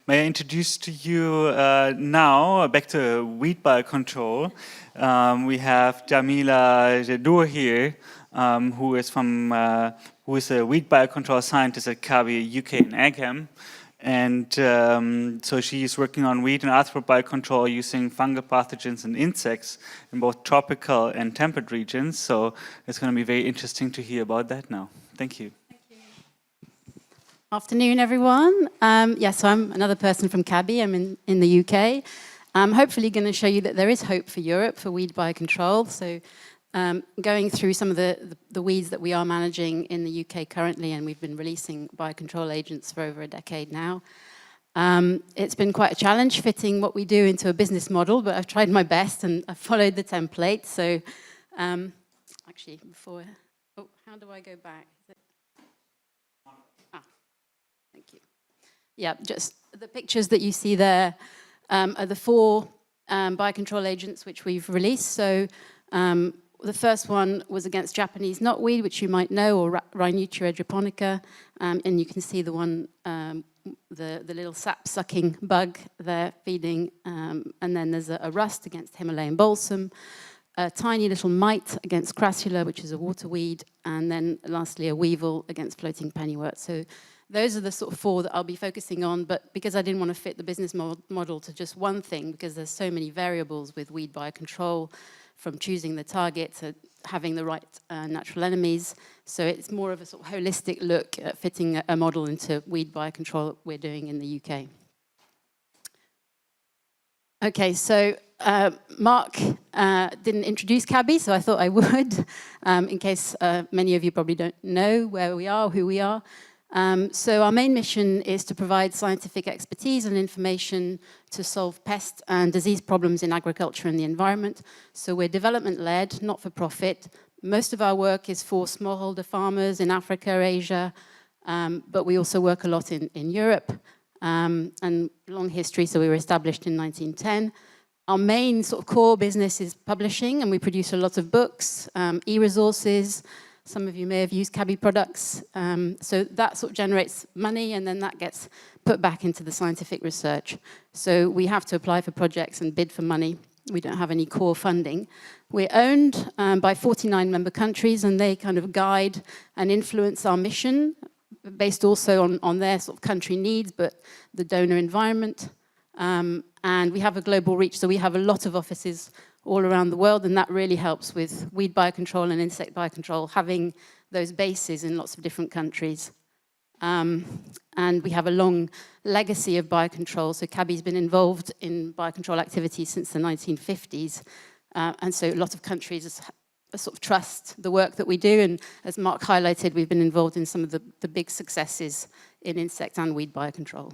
may I introduce to you now, back to weed biocontrol. We have Djamila Djeddour here, who is a weed biocontrol scientist at CABI, UK and AgChem. And so she's working on weed and arthropod biocontrol using fungal pathogens and insects in both tropical and temperate regions. So it's going to be very interesting to hear about that now. Thank you. Afternoon, everyone. So I'm another person from CABI. I'm in the UK. I'm hopefully going to show you that there is hope for Europe for weed biocontrol. So going through some of the weeds that we are managing in the UK currently, and we've been releasing biocontrol agents for over a decade now. It's been quite a challenge fitting what we do into a business model, but I've tried my best and I've followed the template. So actually, before, how do I go back? Thank you. Yeah, just the pictures that you see there are the 4 biocontrol agents which we've released. So the first one was against Japanese knotweed, which you might know, or Rhinutia japonica, and you can see the one, the little sap-sucking bug there feeding, and then there's a rust against Himalayan balsam, a tiny little mite against crassula, which is a waterweed, and then lastly a weevil against floating pennywort. So those are the sort of 4 that I'll be focusing on, but because I didn't want to fit the business model to just one thing, because there's so many variables with weed biocontrol, from choosing the target to having the right natural enemies. So it's more of a sort of holistic look at fitting a model into weed biocontrol that we're doing in the UK. Okay, so Mark didn't introduce CABI, so I thought I would, in case many of you probably don't know where we are, who we are. So our main mission is to provide scientific expertise and information to solve pest and disease problems in agriculture and the environment. So we're development-led, not-for-profit. Most of our work is for smallholder farmers in Africa, Asia, but we also work a lot in Europe, and long history, so we were established in 1910. Our main sort of core business is publishing, and we produce a lot of books, e-resources. Some of you may have used CABI products. So that sort of generates money, and then that gets put back into the scientific research. So we have to apply for projects and bid for money. We don't have any core funding. We're owned by 49 member countries, and they kind of guide and influence our mission, based also on their sort of country needs, but the donor environment. And we have a global reach, so we have a lot of offices all around the world, and that really helps with weed biocontrol and insect biocontrol, having those bases in lots of different countries. And we have a long legacy of biocontrol, so CABI's been involved in biocontrol activities since the 1950s, and so a lot of countries sort of trust the work that we do, and as Mark highlighted, we've been involved in some of the big successes in insect and weed biocontrol.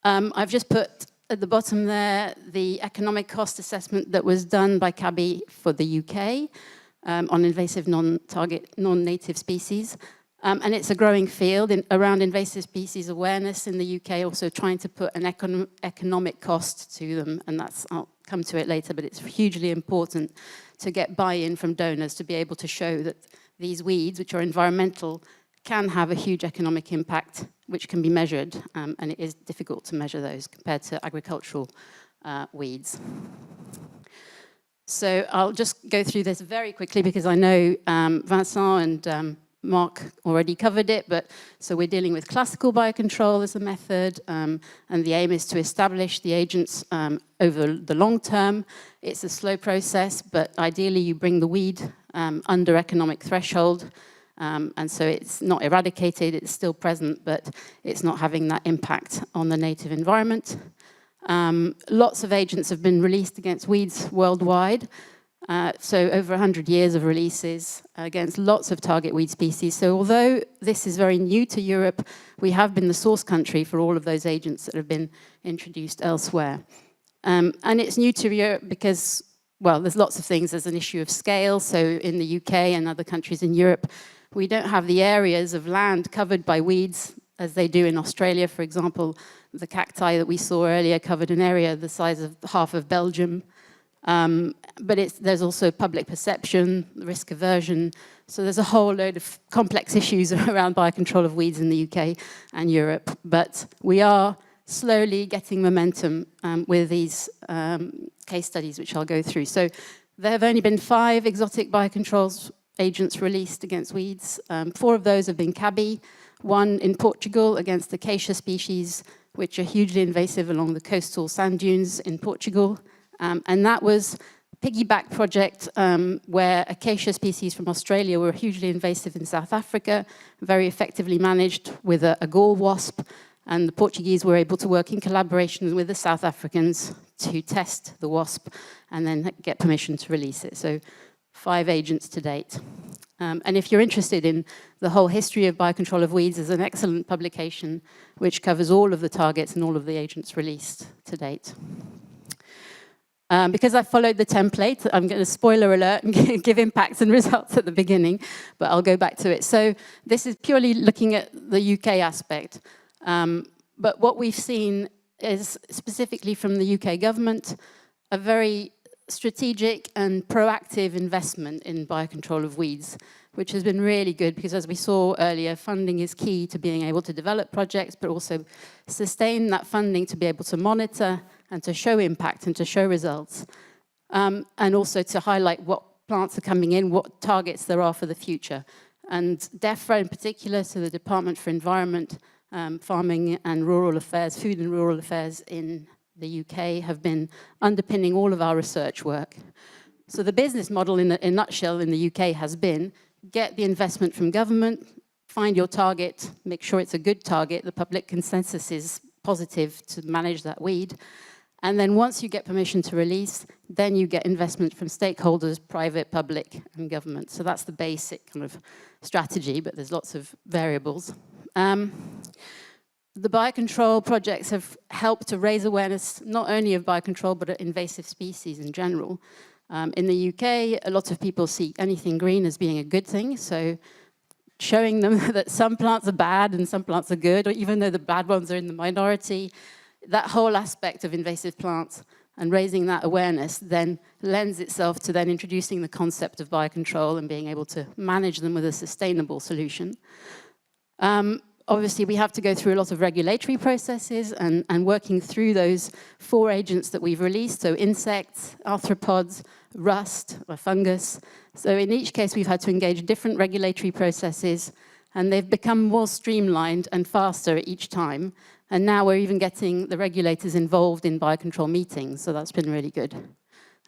I've just put at the bottom there the economic cost assessment that was done by CABI for the UK on invasive non-native species. And it's a growing field around invasive species awareness in the UK, also trying to put an economic cost to them, and I'll come to it later, but it's hugely important to get buy-in from donors to be able to show that these weeds, which are environmental, can have a huge economic impact, which can be measured, and it is difficult to measure those compared to agricultural weeds. So I'll just go through this very quickly because I know Vincent and Mark already covered it, but so we're dealing with classical biocontrol as a method, and the aim is to establish the agents over the long term. It's a slow process, but ideally you bring the weed under economic threshold. And so it's not eradicated, it's still present, but it's not having that impact on the native environment. Lots of agents have been released against weeds worldwide. So over 100 years of releases against lots of target weed species. So although this is very new to Europe, we have been the source country for all of those agents that have been introduced elsewhere. And it's new to Europe because, well, there's lots of things. There's an issue of scale. So in the UK and other countries in Europe, we don't have the areas of land covered by weeds as they do in Australia. For example, the cacti that we saw earlier covered an area the size of half of Belgium. But there's also public perception, risk aversion. So there's a whole load of complex issues around biocontrol of weeds in the UK and Europe. But we are slowly getting momentum with these case studies, which I'll go through. So there have only been 5 exotic biocontrols agents released against weeds. 4 of those have been CABI, 1 in Portugal against acacia species, which are hugely invasive along the coastal sand dunes in Portugal. And that was a piggyback project where acacia species from Australia were hugely invasive in South Africa, very effectively managed with a gall wasp. And the Portuguese were able to work in collaboration with the South Africans to test the wasp and then get permission to release it. So 5 agents to date. And if you're interested in the whole history of biocontrol of weeds, there's an excellent publication which covers all of the targets and all of the agents released to date. Because I followed the template, I'm going to spoiler alert and give impacts and results at the beginning, but I'll go back to it. So this is purely looking at the UK aspect. But what we've seen is, specifically from the UK government, a very strategic and proactive investment in biocontrol of weeds, which has been really good because, as we saw earlier, funding is key to being able to develop projects, but also sustain that funding to be able to monitor and to show impact and to show results, and also to highlight what plants are coming in, what targets there are for the future. And DEFRA in particular, so the Department for Environment, Farming and Rural Affairs, Food and Rural Affairs in the UK, have been underpinning all of our research work. So the business model in a nutshell in the UK has been get the investment from government, find your target, make sure it's a good target, the public consensus is positive to manage that weed. And then once you get permission to release, then you get investment from stakeholders, private, public, and government. So that's the basic kind of strategy, but there's lots of variables. The biocontrol projects have helped to raise awareness not only of biocontrol, but of invasive species in general. In the UK, a lot of people see anything green as being a good thing, so showing them that some plants are bad and some plants are good, or even though the bad ones are in the minority, that whole aspect of invasive plants and raising that awareness then lends itself to then introducing the concept of biocontrol and being able to manage them with a sustainable solution. Obviously, we have to go through a lot of regulatory processes and working through those 4 agents that we've released, so insects, arthropods, rust, or fungus. So in each case, we've had to engage different regulatory processes, and they've become more streamlined and faster each time. And now we're even getting the regulators involved in biocontrol meetings, so that's been really good.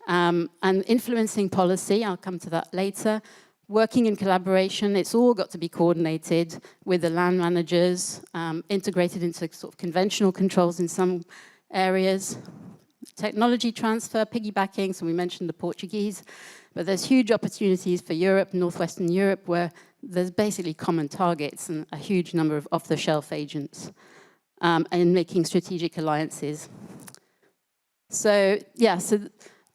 And influencing policy, I'll come to that later. Working in collaboration, it's all got to be coordinated with the land managers, integrated into sort of conventional controls in some areas. Technology transfer, piggybacking, so we mentioned the Portuguese, but there's huge opportunities for Europe, Northwestern Europe, where there's basically common targets and a huge number of off-the-shelf agents, and making strategic alliances. So, yeah, so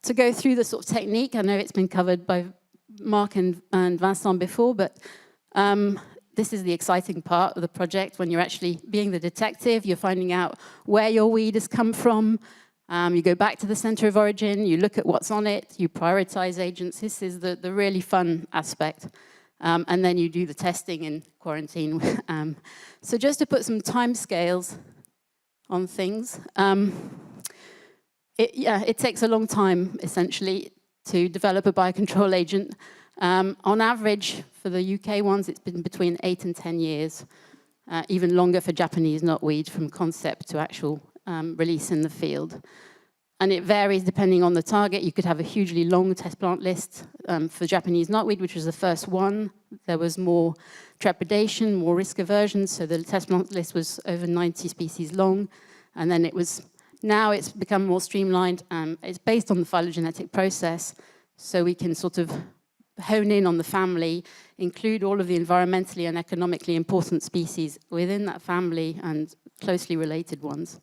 to go through the sort of technique, I know it's been covered by Mark and Vincent before, but this is the exciting part of the project when you're actually being the detective, you're finding out where your weed has come from, you go back to the center of origin, you look at what's on it, you prioritize agents. This is the really fun aspect. And then you do the testing in quarantine. So just to put some timescales on things, it takes a long time, essentially, to develop a biocontrol agent. On average, for the UK ones, it's been between 8 and 10 years, even longer for Japanese knotweed from concept to actual release in the field. And it varies depending on the target. You could have a hugely long test plant list for Japanese knotweed, which was the first one. There was more trepidation, more risk aversion, so the test plant list was over 90 species long. And then now it's become more streamlined. It's based on the phylogenetic process, so we can sort of hone in on the family, include all of the environmentally and economically important species within that family and closely related ones.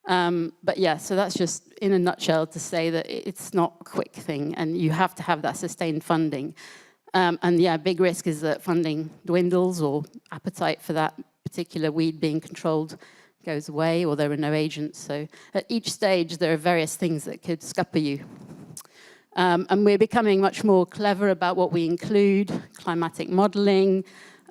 But yeah, so that's just in a nutshell to say that it's not a quick thing and you have to have that sustained funding. And yeah, big risk is that funding dwindles or appetite for that particular weed being controlled goes away or there are no agents. So at each stage, there are various things that could scupper you. And we're becoming much more clever about what we include, climatic modeling,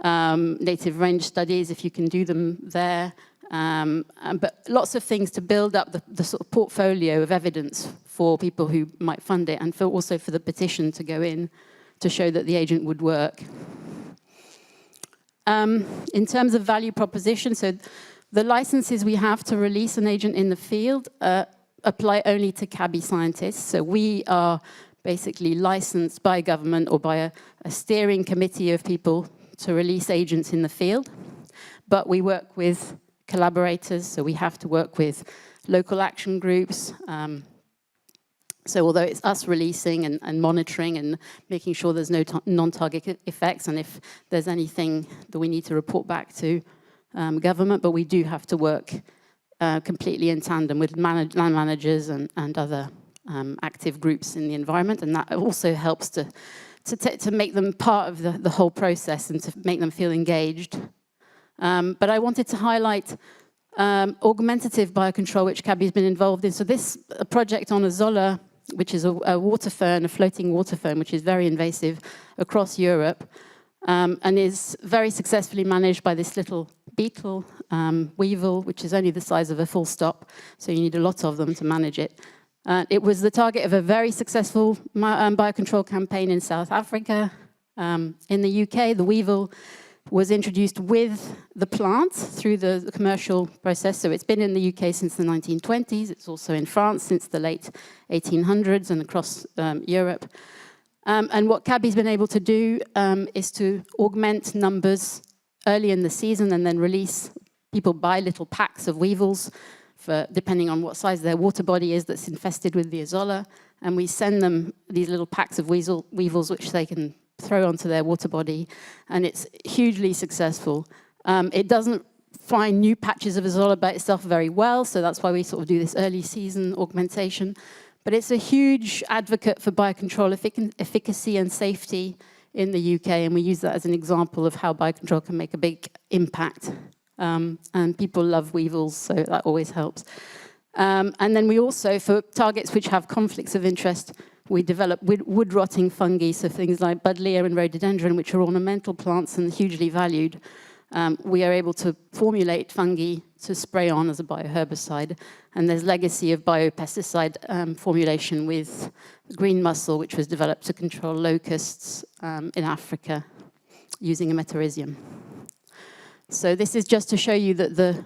native range studies, if you can do them there, But lots of things to build up the sort of portfolio of evidence for people who might fund it, and also for the petition to go in to show that the agent would work. In terms of value proposition, so the licenses we have to release an agent in the field apply only to CABI scientists. So we are basically licensed by government or by a steering committee of people to release agents in the field. But we work with collaborators, so we have to work with local action groups. So although it's us releasing and monitoring and making sure there's no non-target effects, and if there's anything that we need to report back to government, but we do have to work completely in tandem with land managers and other active groups in the environment, and that also helps to make them part of the whole process and to make them feel engaged. But I wanted to highlight augmentative biocontrol, which CABI has been involved in. So this project on Azolla, which is a water fern, a floating water fern, which is very invasive across Europe, and is very successfully managed by this little beetle, weevil, which is only the size of a full stop, so you need a lot of them to manage it. It was the target of a very successful biocontrol campaign in South Africa. In the UK, the weevil was introduced with the plant through the commercial process. So it's been in the UK since the 1920s. It's also in France since the late 1800s and across Europe. And what CABI's been able to do is to augment numbers early in the season and then release. People buy little packs of weevils, depending on what size their water body is that's infested with the Azolla. And we send them these little packs of weevils which they can throw onto their water body, and it's hugely successful. It doesn't find new patches of Azolla by itself very well, so that's why we sort of do this early season augmentation. But it's a huge advocate for biocontrol efficacy and safety in the UK, and we use that as an example of how biocontrol can make a big impact. And people love weevils, so that always helps. And then we also, for targets which have conflicts of interest, we develop wood-rotting fungi, so things like buddleia and rhododendron, which are ornamental plants and hugely valued. We are able to formulate fungi to spray on as a bioherbicide. And there's legacy of biopesticide formulation with green mussel, which was developed to control locusts in Africa using a metarhizium. So this is just to show you that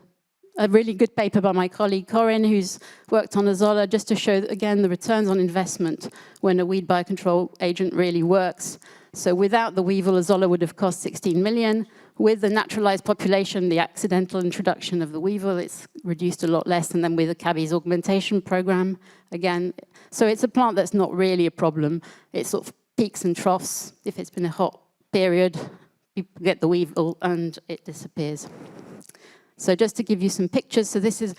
a really good paper by my colleague Corinne, who's worked on Azolla, just to show, again, the returns on investment when a weed biocontrol agent really works. So without the weevil, Azolla would have cost 16 million. With the naturalized population, the accidental introduction of the weevil, it's reduced a lot less. And then with the CABI's augmentation program, again, so it's a plant that's not really a problem. It sort of peaks and troughs. If it's been a hot period, people get the weevil and it disappears. So just to give you some pictures, so this is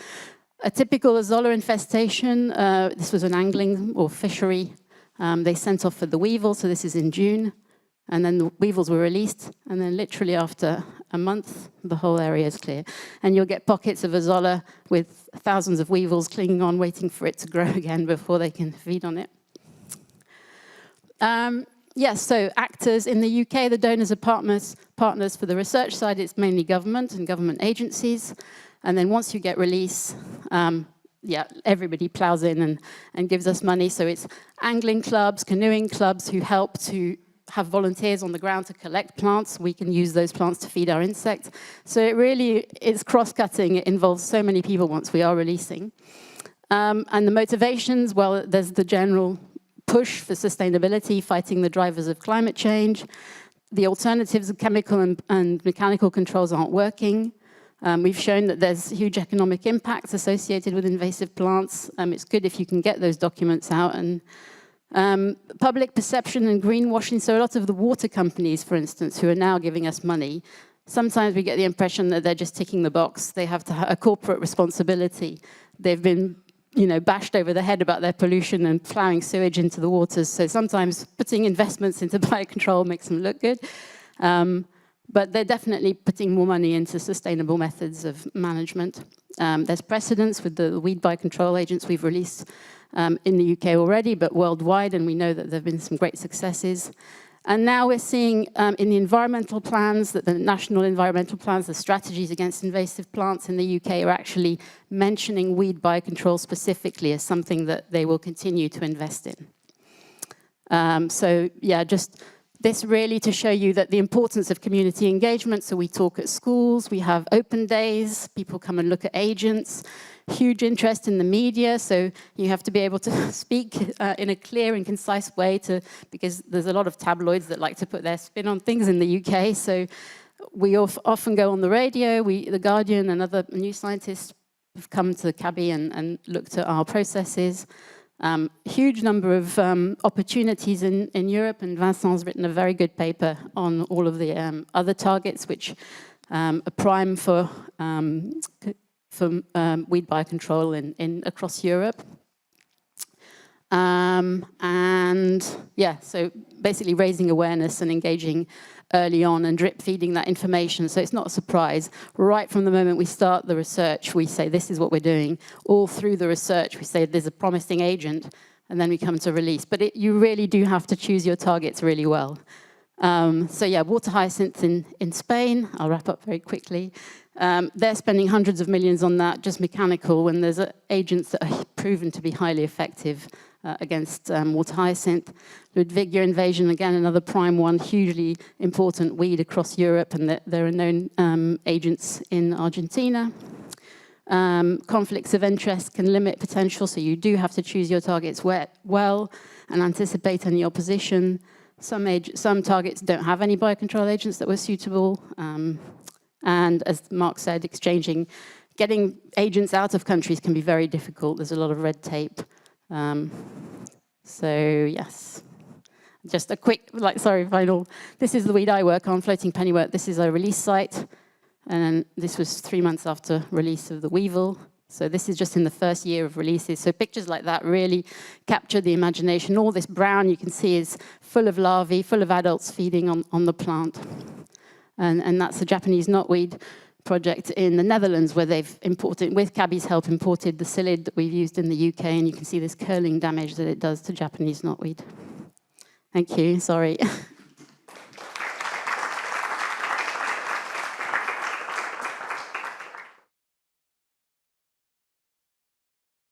a typical Azolla infestation. This was an angling or fishery. They sent off for the weevil, so this is in June. And then the weevils were released, and then literally after a month, the whole area is clear. And you'll get pockets of Azolla with thousands of weevils clinging on, waiting for it to grow again before they can feed on it. Yes, so actors in the UK, the donors are partners for the research side. It's mainly government and government agencies. And then once you get release, everybody plows in and gives us money. So it's angling clubs, canoeing clubs who help to have volunteers on the ground to collect plants. We can use those plants to feed our insects. So it really is cross-cutting. It involves so many people once we are releasing. And the motivations, well, there's the general push for sustainability, fighting the drivers of climate change. The alternatives of chemical and mechanical controls aren't working. We've shown that there's huge economic impacts associated with invasive plants. It's good if you can get those documents out. And public perception and greenwashing, so a lot of the water companies, for instance, who are now giving us money, sometimes we get the impression that they're just ticking the box. They have to have a corporate responsibility. They've been bashed over the head about their pollution and ploughing sewage into the waters. So sometimes putting investments into biocontrol makes them look good. But they're definitely putting more money into sustainable methods of management. There's precedence with the weed biocontrol agents we've released in the UK already, but worldwide, and we know that there have been some great successes. And now we're seeing in the environmental plans, that the national environmental plans, the strategies against invasive plants in the UK are actually mentioning weed biocontrol specifically as something that they will continue to invest in. So yeah, just this really to show you that the importance of community engagement. So we talk at schools, we have open days, people come and look at agents, huge interest in the media, so you have to be able to speak in a clear and concise way because there's a lot of tabloids that like to put their spin on things in the UK, so we often go on the radio, The Guardian and other news scientists have come to CABI and looked at our processes. Huge number of opportunities in Europe, and Vincent's written a very good paper on all of the other targets which are prime for weed biocontrol across Europe. And yeah, so basically raising awareness and engaging early on and drip feeding that information. So it's not a surprise. Right from the moment we start the research, we say, this is what we're doing. All through the research, we say there's a promising agent, and then we come to release. But you really do have to choose your targets really well. So yeah, water hyacinth in Spain, I'll wrap up very quickly. They're spending hundreds of millions on that, just mechanical, when there's agents that are proven to be highly effective against water hyacinth. Ludwigia invasion, again, another prime one, hugely important weed across Europe, and there are known agents in Argentina. Conflicts of interest can limit potential, so you do have to choose your targets well and anticipate any opposition. Some targets don't have any biocontrol agents that were suitable. And as Mark said, getting agents out of countries can be very difficult. There's a lot of red tape. So yes, just a quick, final. This is the weed I work on, floating pennywort. This is a release site. And this was 3 months after release of the weevil. So this is just in the first year of releases. So pictures like that really capture the imagination. All this brown you can see is full of larvae, full of adults feeding on the plant. And that's the Japanese knotweed project in the Netherlands, where they've imported, with CABI's help, imported the psyllid that we've used in the UK, and you can see this curling damage that it does to Japanese knotweed. Thank you, sorry.